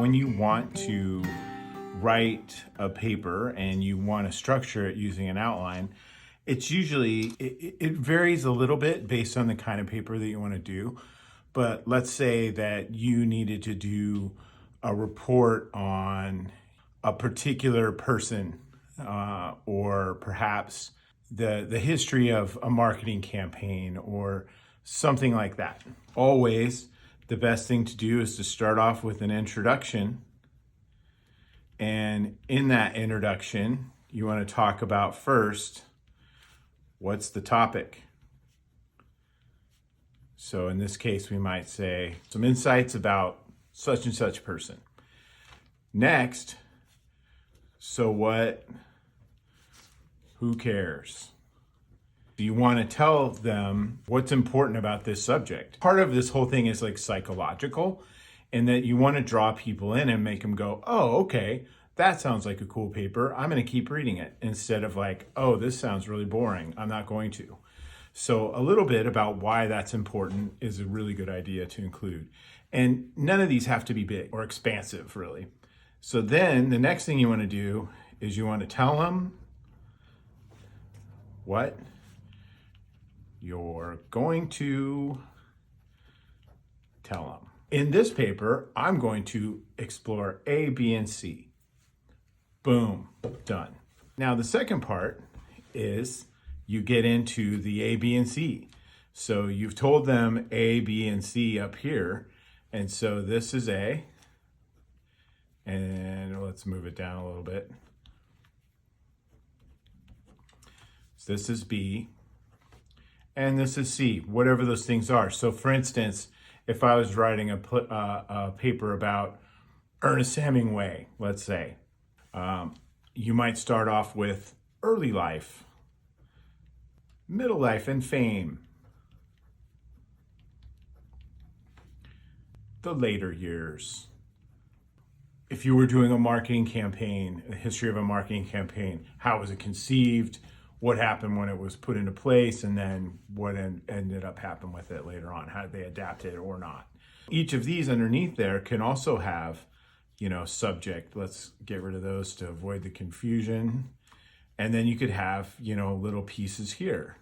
when you want to write a paper and you want to structure it using an outline, it's usually, it varies a little bit based on the kind of paper that you want to do. But let's say that you needed to do a report on a particular person, or perhaps the history of a marketing campaign or something like that. Always, the best thing to do is to start off with an introduction. And in that introduction, you want to talk about first, what's the topic? So in this case, we might say some insights about such and such person. Next, so what, who cares? You want to tell them what's important about this subject. Part of this whole thing is like psychological, in that you want to draw people in and make them go, oh, okay, that sounds like a cool paper. I'm going to keep reading it, instead of like, oh, this sounds really boring, I'm not going to. So a little bit about why that's important is a really good idea to include. And none of these have to be big or expansive, really. So then the next thing you want to do is you want to tell them what you're going to tell them. In this paper, I'm going to explore A, B, and C. Boom, done. Now the second part is you get into the A, B, and C. So you've told them A, B, and C up here. And so this is A. And let's move it down a little bit. So this is B. And this is C, whatever those things are. So for instance, if I was writing a paper about Ernest Hemingway, let's say, you might start off with early life, middle life, and fame. The later years. If you were doing a marketing campaign, a history of a marketing campaign, how was it conceived? What happened when it was put into place, and then what ended up happening with it later on? How did they adapt it or not? Each of these underneath there can also have, subject. Let's get rid of those to avoid the confusion. And then you could have, little pieces here.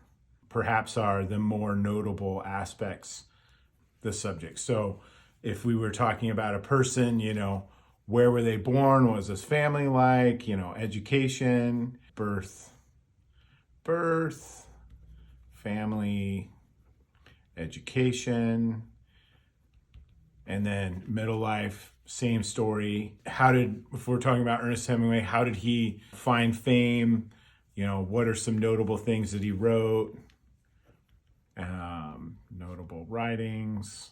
Perhaps are the more notable aspects, the subject. So if we were talking about a person, where were they born? What was his family like? Education, birth, family, education, and then middle life, same story. If we're talking about Ernest Hemingway, how did he find fame? What are some notable things that he wrote? Notable writings.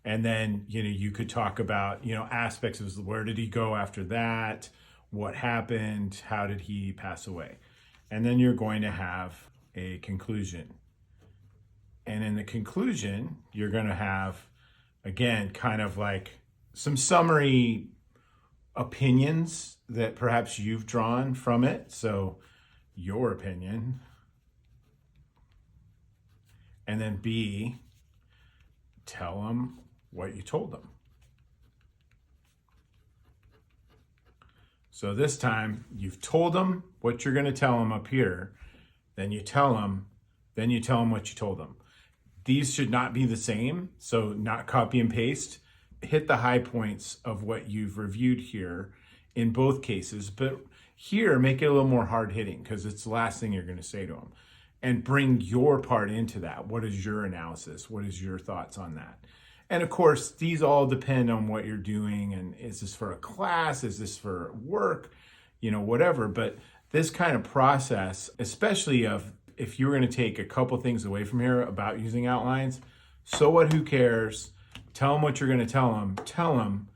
And then, you could talk about, aspects of where did he go after that? What happened? How did he pass away? And then you're going to have a conclusion. And in the conclusion, you're going to have, again, kind of like some summary opinions that perhaps you've drawn from it. So your opinion. And then B, tell them what you told them. So this time you've told them what you're going to tell them up here, then you tell them what you told them. These should not be the same, so not copy and paste. Hit the high points of what you've reviewed here in both cases, but here make it a little more hard hitting because it's the last thing you're going to say to them. And bring your part into that. What is your analysis? What is your thoughts on that? And of course, these all depend on what you're doing. And is this for a class? Is this for work? Whatever. But this kind of process, especially if you were going to take a couple things away from here about using outlines, so what, who cares? Tell them what you're going to tell them,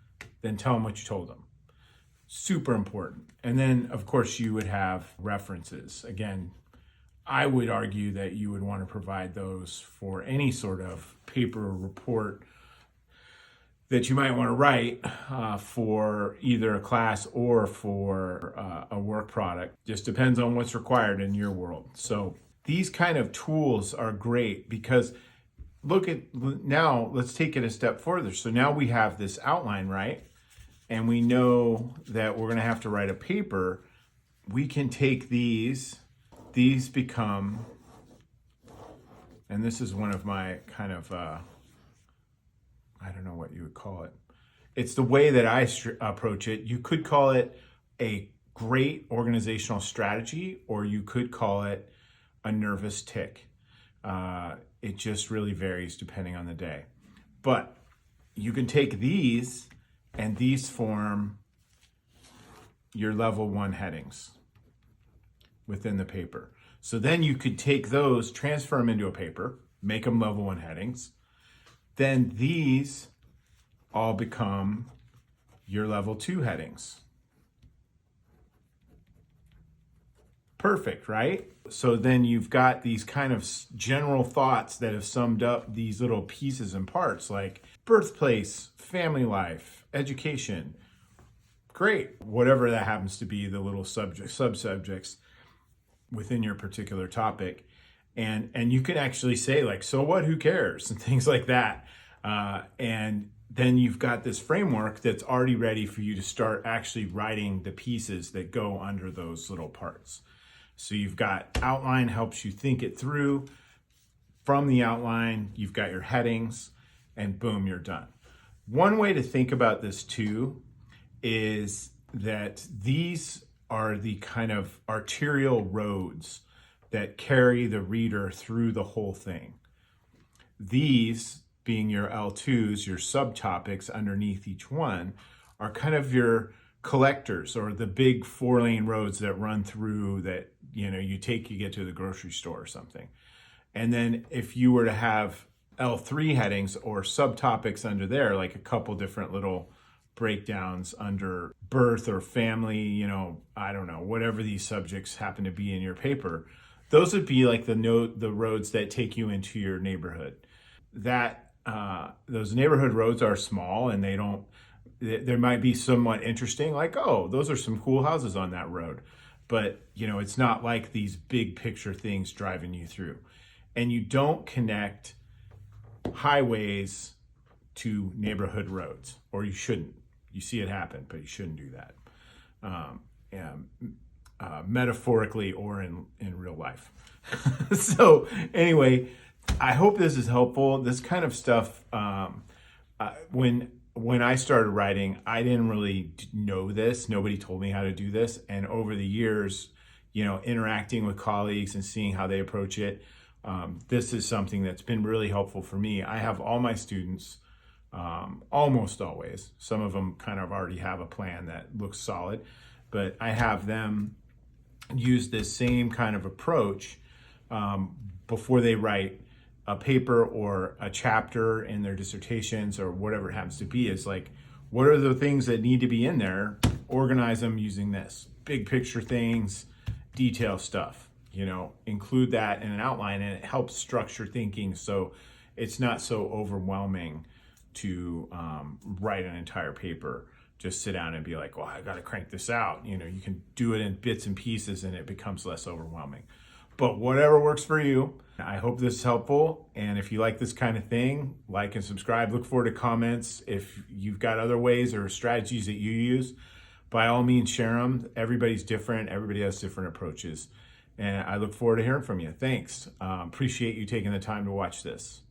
then tell them what you told them. Super important. And then, of course, you would have references. Again, I would argue that you would want to provide those for any sort of paper or report that you might want to write for either a class or for a work product. Just depends on what's required in your world. So these kind of tools are great because now let's take it a step further. So now we have this outline, right? and we know that we're going to have to write a paper, we can take these become, and this is one of my kind of, I don't know what you would call it. It's the way that I approach it. You could call it a great organizational strategy, or you could call it a nervous tick. It just really varies depending on the day. But you can take these, and these form your level 1 headings within the paper. So then you could take those, transfer them into a paper, make them level 1 headings. Then these all become your level 2 headings. Perfect, right? So then you've got these kind of general thoughts that have summed up these little pieces and parts, like birthplace, family life, education. Great. Whatever that happens to be, the little sub-subjects within your particular topic. And you can actually say, like, so what, who cares? And things like that. And then you've got this framework that's already ready for you to start actually writing the pieces that go under those little parts. So you've got outline, helps you think it through. From the outline, you've got your headings, and boom, you're done. One way to think about this too is that these are the kind of arterial roads that carry the reader through the whole thing. These, being your L2s, your subtopics underneath each one, are kind of your collectors, or the big 4-lane roads that run through that, you get to the grocery store or something. And then if you were to have L3 headings or subtopics under there, like a couple different little breakdowns under birth or family, I don't know, whatever these subjects happen to be in your paper, those would be like the roads that take you into your neighborhood. Those neighborhood roads are small, and there might be somewhat interesting, like, oh, those are some cool houses on that road. But, it's not like these big picture things driving you through. And you don't connect highways to neighborhood roads, or you shouldn't. You see it happen, but you shouldn't do that. Metaphorically or in real life. So anyway, I hope this is helpful. This kind of stuff, when I started writing, I didn't really know this. Nobody told me how to do this. And over the years, interacting with colleagues and seeing how they approach it, this is something that's been really helpful for me. I have all my students, almost always, some of them kind of already have a plan that looks solid, but I have them use this same kind of approach before they write a paper or a chapter in their dissertations or whatever it happens to be. Is like, what are the things that need to be in there? Organize them using this. Big picture things, detail stuff, include that in an outline, and it helps structure thinking so it's not so overwhelming to write an entire paper. Just sit down and be like, well, I got to crank this out. You can do it in bits and pieces, and it becomes less overwhelming. But whatever works for you. I hope this is helpful. And if you like this kind of thing, like and subscribe. Look forward to comments. If you've got other ways or strategies that you use, by all means, share them. Everybody's different. Everybody has different approaches. And I look forward to hearing from you. Thanks. Appreciate you taking the time to watch this.